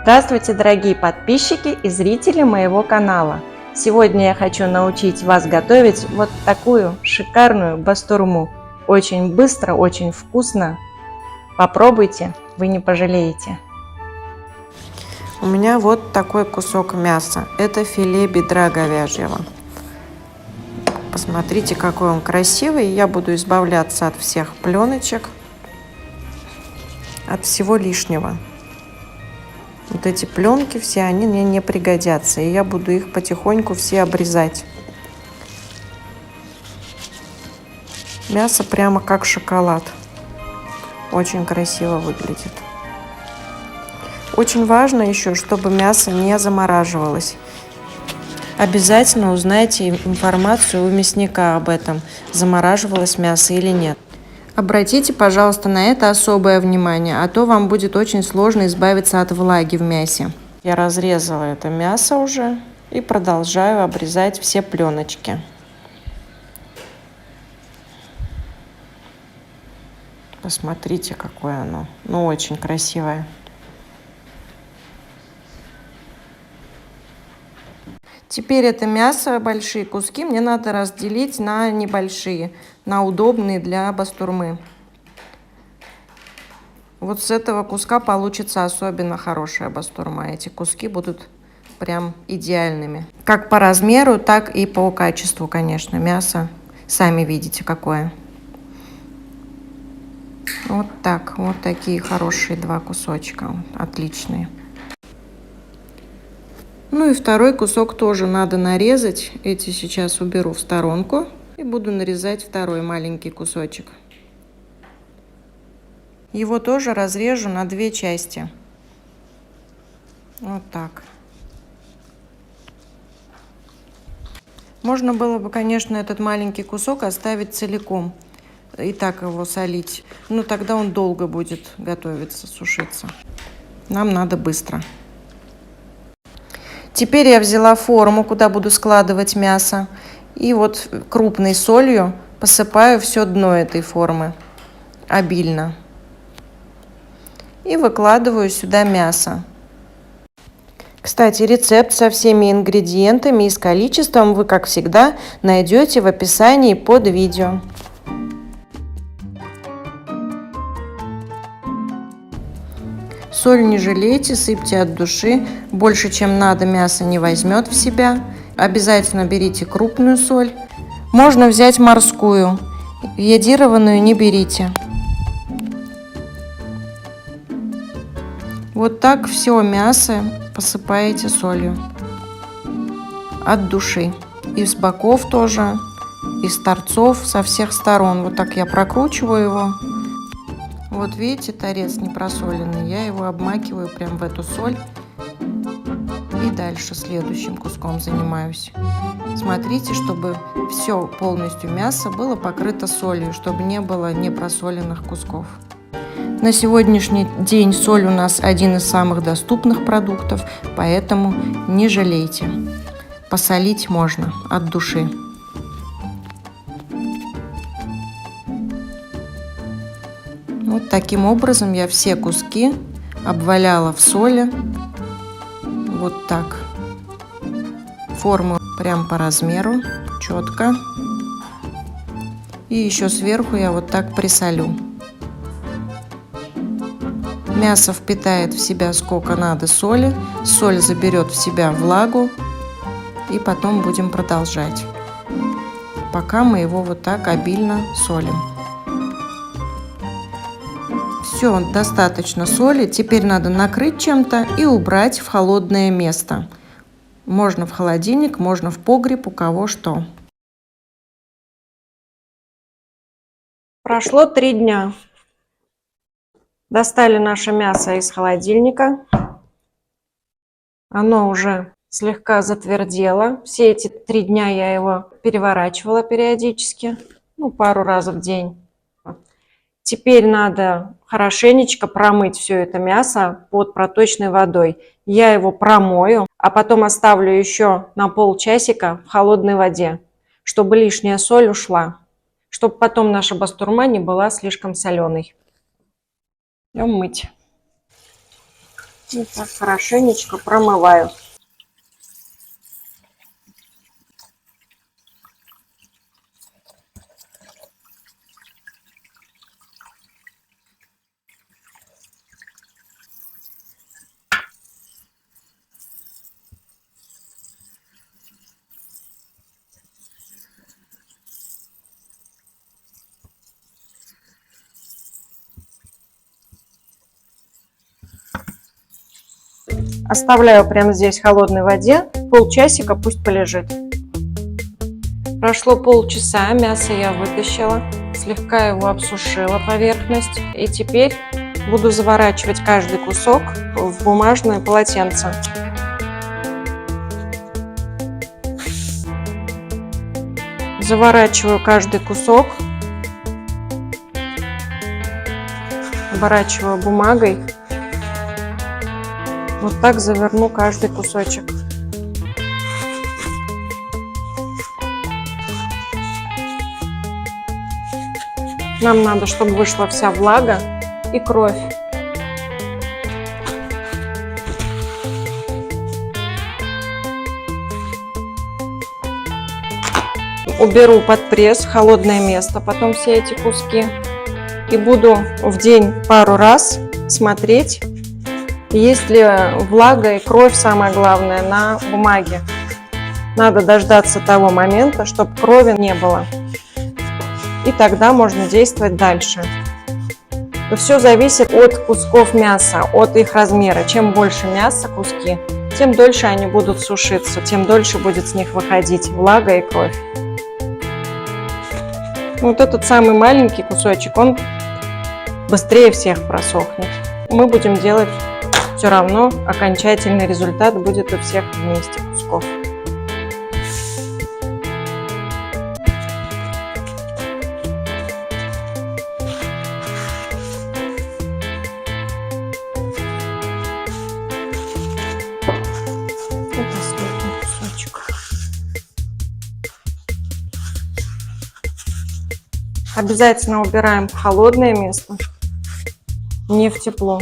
Здравствуйте, дорогие подписчики и зрители моего канала! Сегодня я хочу научить вас готовить вот такую шикарную бастурму. Очень быстро, очень вкусно. Попробуйте, вы не пожалеете. У меня вот такой кусок мяса. Это филе бедра говяжьего. Посмотрите, какой он красивый. Я буду избавляться от всех пленочек, от всего лишнего. Вот эти пленки все, они мне не пригодятся. И я буду их потихоньку все обрезать. Мясо прямо как шоколад. Очень красиво выглядит. Очень важно еще, чтобы мясо не замораживалось. Обязательно узнайте информацию у мясника об этом, замораживалось мясо или нет. Обратите, пожалуйста, на это особое внимание, а то вам будет очень сложно избавиться от влаги в мясе. Я разрезала это мясо уже и продолжаю обрезать все пленочки. Посмотрите, какое оно. Ну, очень красивое. Теперь это мясо, большие куски, мне надо разделить на небольшие, на удобные для бастурмы. Вот с этого куска получится особенно хорошая бастурма. Эти куски будут прям идеальными. Как по размеру, так и по качеству, конечно, мясо. Сами видите, какое. Вот так, вот такие хорошие два кусочка, отличные. Ну и второй кусок тоже надо нарезать. Эти сейчас уберу в сторонку и буду нарезать второй маленький кусочек. Его тоже разрежу на две части. Вот так. Можно было бы, конечно, этот маленький кусок оставить целиком и так его солить. Но тогда он долго будет готовиться, сушиться. Нам надо быстро. Теперь я взяла форму, куда буду складывать мясо, и вот крупной солью посыпаю все дно этой формы обильно. И выкладываю сюда мясо. Кстати, рецепт со всеми ингредиентами и с количеством вы, как всегда, найдете в описании под видео. Соль не жалейте, сыпьте от души. Больше, чем надо, мясо не возьмет в себя. Обязательно берите крупную соль. Можно взять морскую. Йодированную не берите. Вот так все мясо посыпаете солью. От души. И с боков тоже, и с торцов, со всех сторон. Вот так я прокручиваю его. Вот видите, торец не просоленный, я его обмакиваю прям в эту соль и дальше следующим куском занимаюсь. Смотрите, чтобы все полностью мясо было покрыто солью, чтобы не было непросоленных кусков. На сегодняшний день соль у нас один из самых доступных продуктов, поэтому не жалейте. Посолить можно от души. Вот таким образом я все куски обваляла в соли. Вот так. Форму прям по размеру, четко. И еще сверху я вот так присолю. Мясо впитает в себя сколько надо соли. Соль заберет в себя влагу. И потом будем продолжать. Пока мы его вот так обильно солим. Все, достаточно соли. Теперь надо накрыть чем-то и убрать в холодное место. Можно в холодильник, можно в погреб, у кого что. Прошло 3 дня. Достали наше мясо из холодильника. Оно уже слегка затвердело. Все эти 3 дня я его переворачивала периодически, пару раз в день. Теперь надо хорошенечко промыть все это мясо под проточной водой. Я его промою, а потом оставлю еще на полчасика в холодной воде, чтобы лишняя соль ушла, чтобы потом наша бастурма не была слишком соленой. Идем мыть. И так хорошенечко промываю. Оставляю прямо здесь в холодной воде. Полчасика пусть полежит. Прошло полчаса, мясо я вытащила, слегка его обсушила поверхность. И теперь буду заворачивать каждый кусок в бумажное полотенце. Заворачиваю каждый кусок, оборачиваю бумагой. Вот так заверну каждый кусочек. Нам надо, чтобы вышла вся влага и кровь. Уберу под пресс в холодное место потом все эти куски. И буду в день пару раз смотреть, есть ли влага и кровь, самое главное, на бумаге. Надо дождаться того момента, чтобы крови не было. И тогда можно действовать дальше. Все зависит от кусков мяса, от их размера. Чем больше мяса куски, тем дольше они будут сушиться, тем дольше будет с них выходить влага и кровь. Вот этот самый маленький кусочек, он быстрее всех просохнет. Мы будем делать все равно, окончательный результат будет у всех вместе кусков. И последний кусочек. Обязательно убираем в холодное место, не в тепло.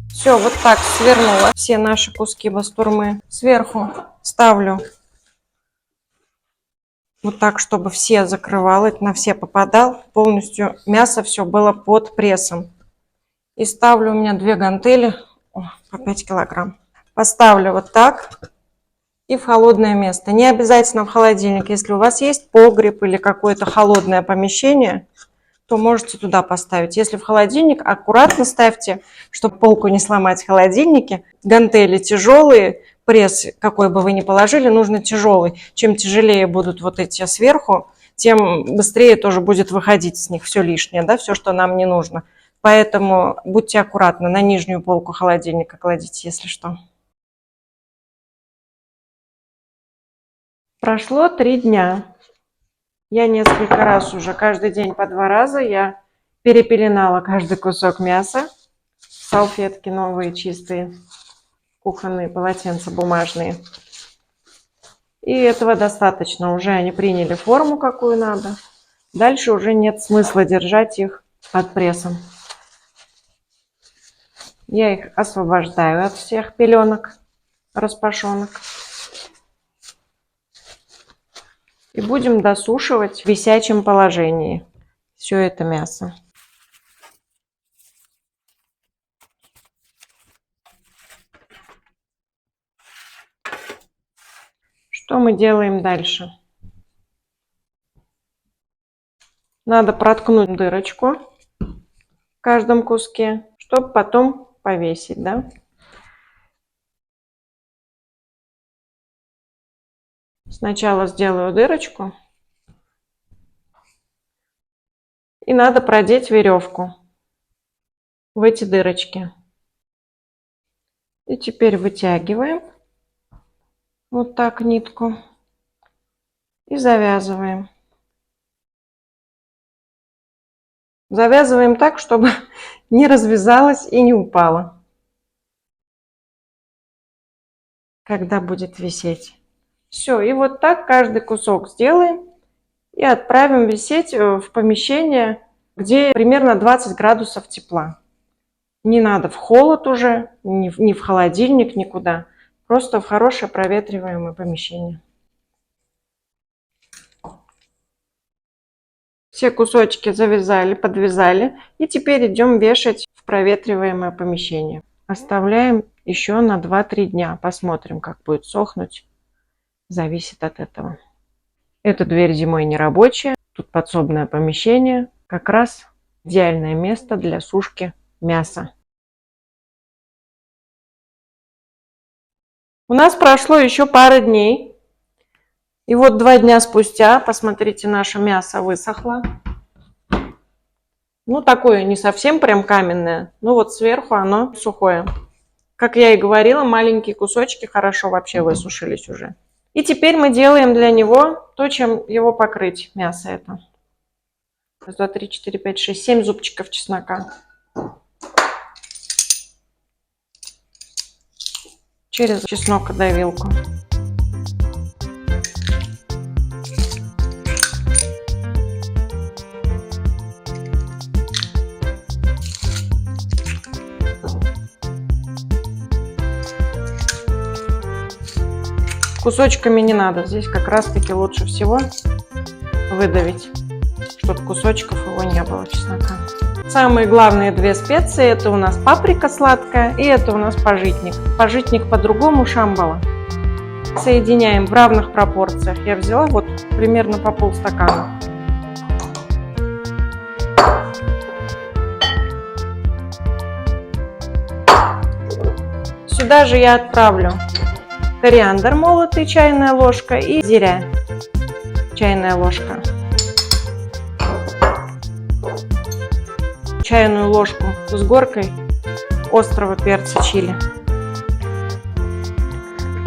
Все, вот так свернула все наши куски бастурмы. Сверху ставлю вот так, чтобы все закрывало, на все попадал. Полностью мясо все было под прессом. И ставлю, у меня 2 гантели по 5 килограмм. Поставлю вот так и в холодное место. Не обязательно в холодильник. Если у вас есть погреб или какое-то холодное помещение, то можете туда поставить. Если в холодильник, аккуратно ставьте, чтобы полку не сломать в холодильнике. Гантели тяжелые, пресс, какой бы вы ни положили, нужно тяжелый. Чем тяжелее будут вот эти сверху, тем быстрее тоже будет выходить с них все лишнее, да, все, что нам не нужно. Поэтому будьте аккуратны, на нижнюю полку холодильника кладите, если что. Прошло 3 дня. Я несколько раз уже, каждый день по 2 раза, я перепеленала каждый кусок мяса. Салфетки новые, чистые, кухонные полотенца бумажные. И этого достаточно. Уже они приняли форму, какую надо. Дальше уже нет смысла держать их под прессом. Я их освобождаю от всех пеленок, распашонок. И будем досушивать в висячем положении все это мясо. Что мы делаем дальше? Надо проткнуть дырочку в каждом куске, чтобы потом повесить, да? Сначала сделаю дырочку. И надо продеть веревку в эти дырочки. И теперь вытягиваем вот так нитку и завязываем. Завязываем так, чтобы не развязалась и не упала, когда будет висеть. Все, и вот так каждый кусок сделаем и отправим висеть в помещение, где примерно 20 градусов тепла. Не надо в холод уже, ни в холодильник, никуда. Просто в хорошее проветриваемое помещение. Все кусочки завязали, подвязали. И теперь идем вешать в проветриваемое помещение. Оставляем еще на 2-3 дня. Посмотрим, как будет сохнуть. Зависит от этого. Эта дверь зимой не рабочая. Тут подсобное помещение. Как раз идеальное место для сушки мяса. У нас прошло еще пара дней. И вот 2 дня спустя, посмотрите, наше мясо высохло. Ну, такое не совсем прям каменное. Ну, вот сверху оно сухое. Как я и говорила, маленькие кусочки хорошо вообще высушились уже. И теперь мы делаем для него то, чем его покрыть, мясо это. 1, 2, 3, 4, 5, 6, 7 зубчиков чеснока. Через чеснокодавилку. Кусочками не надо. Здесь как раз таки лучше всего выдавить, чтобы кусочков его не было, чеснока. Самые главные 2 специи — это у нас паприка сладкая и это у нас пажитник. Пажитник по-другому шамбала. Соединяем в равных пропорциях. Я взяла вот примерно по полстакана. Сюда же я отправлю кориандр молотый, чайная ложка, и зиря, чайная ложка. Чайную ложку с горкой острого перца чили.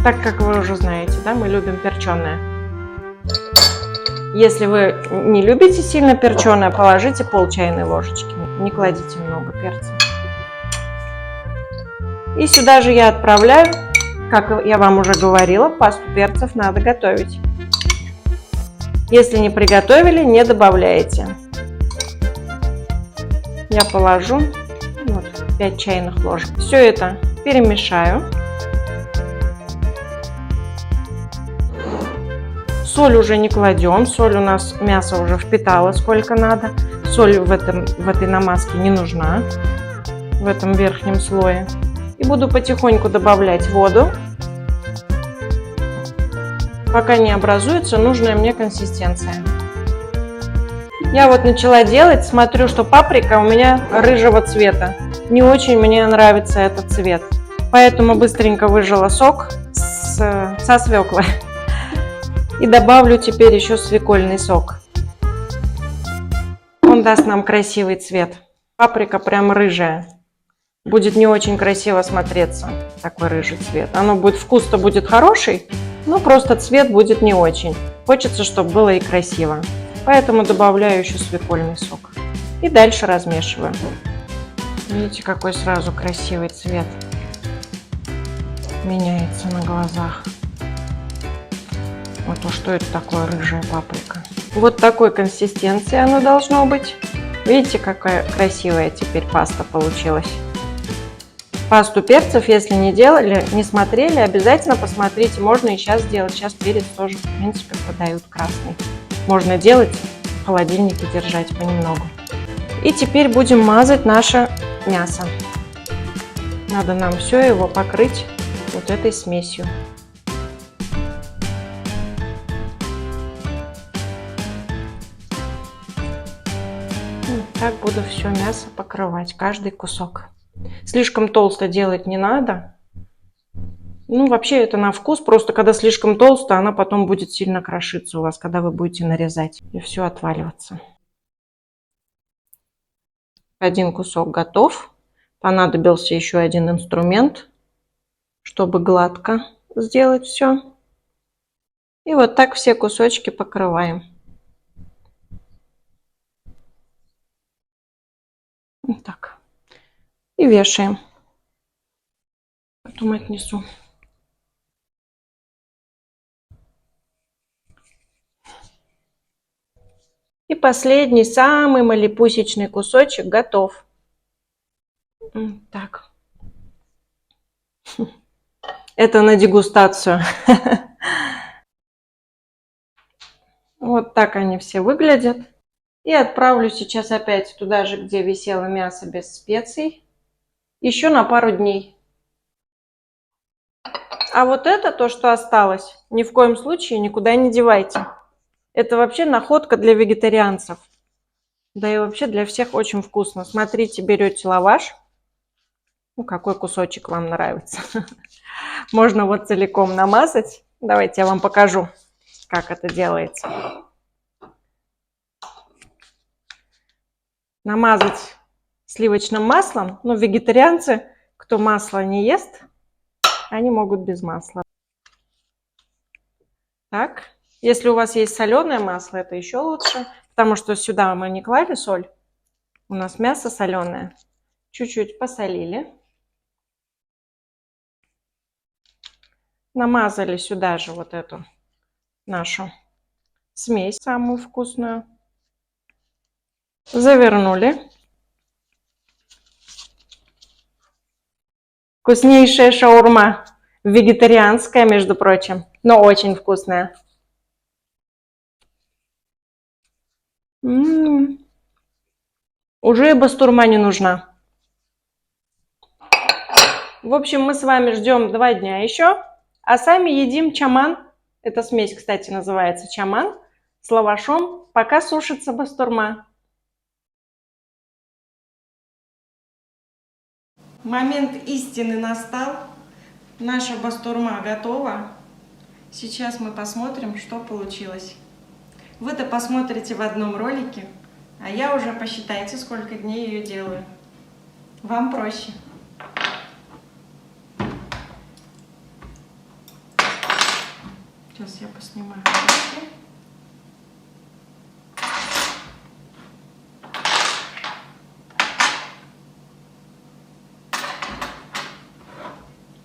Так как вы уже знаете, да, мы любим перченое. Если вы не любите сильно перченое, положите пол чайной ложечки, не кладите много перца. И сюда же я отправляю, как я вам уже говорила, пасту перцев надо готовить. Если не приготовили, не добавляете. Я положу вот, 5 чайных ложек. Все это перемешаю. Соль уже не кладем. Соль у нас, мясо уже впитало сколько надо. Соль в этой намазке не нужна, в этом верхнем слое. И буду потихоньку добавлять воду, пока не образуется нужная мне консистенция. Я вот начала делать, смотрю, что паприка у меня рыжего цвета. Не очень мне нравится этот цвет. Поэтому быстренько выжала сок со свеклы. И добавлю теперь еще свекольный сок. Он даст нам красивый цвет. Паприка прям рыжая. Будет не очень красиво смотреться, такой рыжий цвет. Оно будет, вкус-то будет хороший, но просто цвет будет не очень. Хочется, чтобы было и красиво. Поэтому добавляю еще свекольный сок. И дальше размешиваю. Видите, какой сразу красивый цвет меняется на глазах. Вот, а что это такое рыжая паприка? Вот такой консистенции оно должно быть. Видите, какая красивая теперь паста получилась. Пасту перцев, если не делали, не смотрели, обязательно посмотрите. Можно и сейчас сделать. Сейчас перец тоже, в принципе, подают красный. Можно делать, в холодильнике держать понемногу. И теперь будем мазать наше мясо. Надо нам все его покрыть вот этой смесью. Так буду все мясо покрывать, каждый кусок. Слишком толсто делать не надо. Ну, вообще это на вкус. Просто когда слишком толсто, она потом будет сильно крошиться у вас, когда вы будете нарезать. И все отваливаться. Один кусок готов. Понадобился еще один инструмент, чтобы гладко сделать все. И вот так все кусочки покрываем. Вот так. И вешаем. Потом отнесу. И последний, самый малепусечный кусочек готов. Так. Это на дегустацию. Вот так они все выглядят. И отправлю сейчас опять туда же, где висело мясо без специй. Еще на пару дней. А вот это, то, что осталось, ни в коем случае никуда не девайте. Это вообще находка для вегетарианцев. Да и вообще для всех очень вкусно. Смотрите, берете лаваш. Ну, какой кусочек вам нравится. Можно вот целиком намазать. Давайте я вам покажу, как это делается. Намазать сливочным маслом. Ну, вегетарианцы, кто масло не ест, они могут без масла. Так, если у вас есть соленое масло, это еще лучше, потому что сюда мы не клали соль. У нас мясо соленое. Чуть-чуть посолили. Намазали сюда же вот эту нашу смесь, самую вкусную. Завернули. Вкуснейшая шаурма. Вегетарианская, между прочим, но очень вкусная. Уже и бастурма не нужна. В общем, мы с вами ждем 2 дня еще, а сами едим чаман. Эта смесь, кстати, называется чаман с лавашом, пока сушится бастурма. Момент истины настал. Наша бастурма готова. Сейчас мы посмотрим, что получилось. Вы-то посмотрите в одном ролике, а я уже посчитайте, сколько дней ее делаю. Вам проще. Сейчас я поснимаю.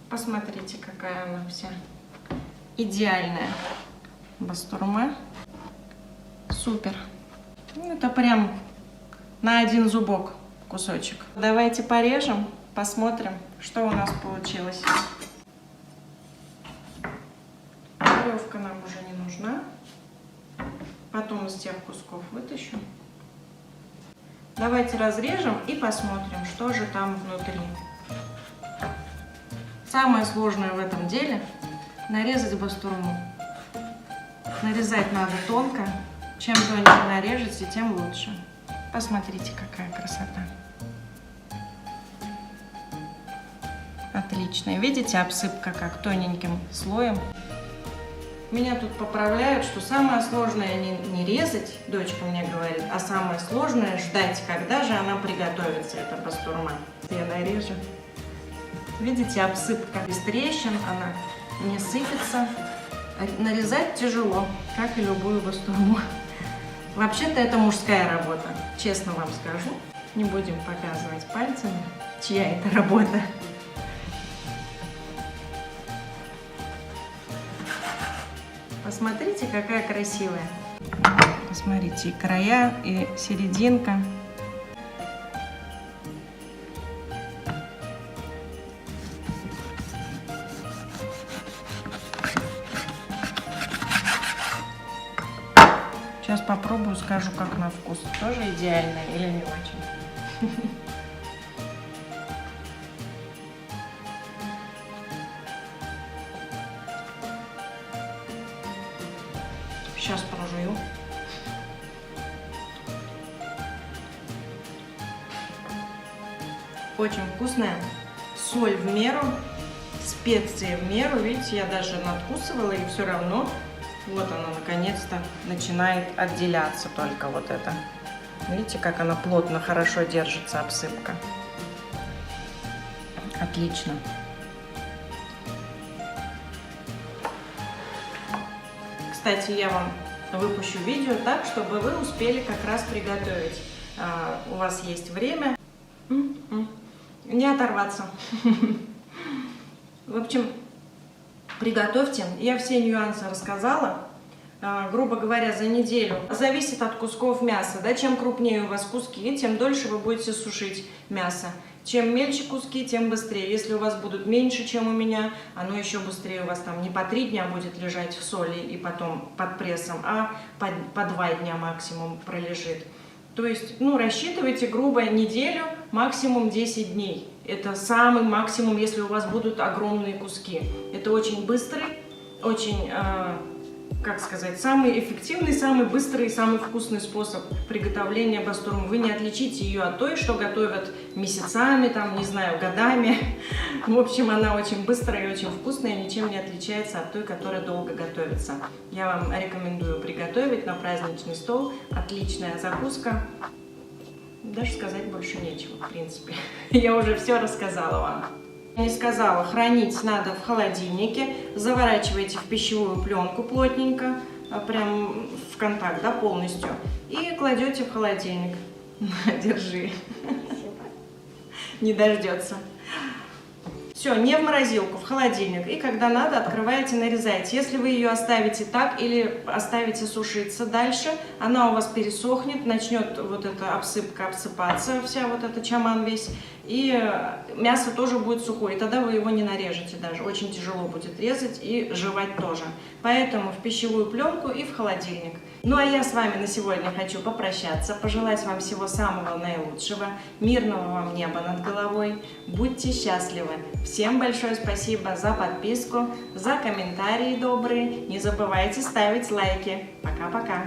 Посмотрите, какая она вся идеальная бастурма. Супер. Это прям на один зубок кусочек. Давайте порежем, посмотрим, что у нас получилось. Головка нам уже не нужна. Потом из тех кусков вытащу. Давайте разрежем и посмотрим, что же там внутри. Самое сложное в этом деле — нарезать бастурму. Нарезать надо тонко. Чем тоньше нарежете, тем лучше. Посмотрите, какая красота. Отлично. Видите, обсыпка как тоненьким слоем. Меня тут поправляют, что самое сложное не резать, дочка мне говорит, а самое сложное ждать, когда же она приготовится, эта бастурма. Я нарежу. Видите, обсыпка без трещин, она не сыпется. Нарезать тяжело, как и любую бастурму. Вообще-то это мужская работа, честно вам скажу. Не будем показывать пальцами, чья это работа. Посмотрите, какая красивая. Посмотрите, и края, и серединка. Сейчас попробую, скажу, как на вкус. Тоже идеальная или не очень? Сейчас прожую. Очень вкусная. Соль в меру, специи в меру. Видите, я даже надкусывала, и все равно вот она наконец-то начинает отделяться только вот это. Видите, как она плотно, хорошо держится, обсыпка. Отлично. Кстати, я вам выпущу видео так, чтобы вы успели как раз приготовить. У вас есть время. Не оторваться. В общем, приготовьте. Я все нюансы рассказала. грубо говоря, за неделю. Зависит от кусков мяса, да, чем крупнее у вас куски, тем дольше вы будете сушить мясо. Чем мельче куски, тем быстрее. Если у вас будут меньше, чем у меня, оно еще быстрее у вас там не по 3 дня будет лежать в соли и потом под прессом, а по 2 дня максимум пролежит. То есть, ну, рассчитывайте грубо неделю, максимум 10 дней. Это самый максимум, если у вас будут огромные куски. Это очень быстрый, очень, как сказать, самый эффективный, самый быстрый, самый вкусный способ приготовления бастурмы. Вы не отличите ее от той, что готовят месяцами, там, не знаю, годами. В общем, она очень быстрая и очень вкусная, ничем не отличается от той, которая долго готовится. Я вам рекомендую приготовить на праздничный стол. Отличная закуска. Даже сказать больше нечего, в принципе. Я уже все рассказала вам. Я не сказала, хранить надо в холодильнике, заворачивайте в пищевую пленку плотненько, прям в контакт, да, полностью, и кладете в холодильник. Держи. Не дождется. Все, не в морозилку, в холодильник. И когда надо, открываете, нарезаете. Если вы ее оставите так или оставите сушиться дальше, она у вас пересохнет, начнет вот эта обсыпка обсыпаться, вся вот эта чаман весь. И мясо тоже будет сухое, и тогда вы его не нарежете даже. Очень тяжело будет резать и жевать тоже. Поэтому в пищевую пленку и в холодильник. Ну а я с вами на сегодня хочу попрощаться, пожелать вам всего самого наилучшего, мирного вам неба над головой. Будьте счастливы. Всем большое спасибо за подписку, за комментарии добрые. Не забывайте ставить лайки. Пока-пока.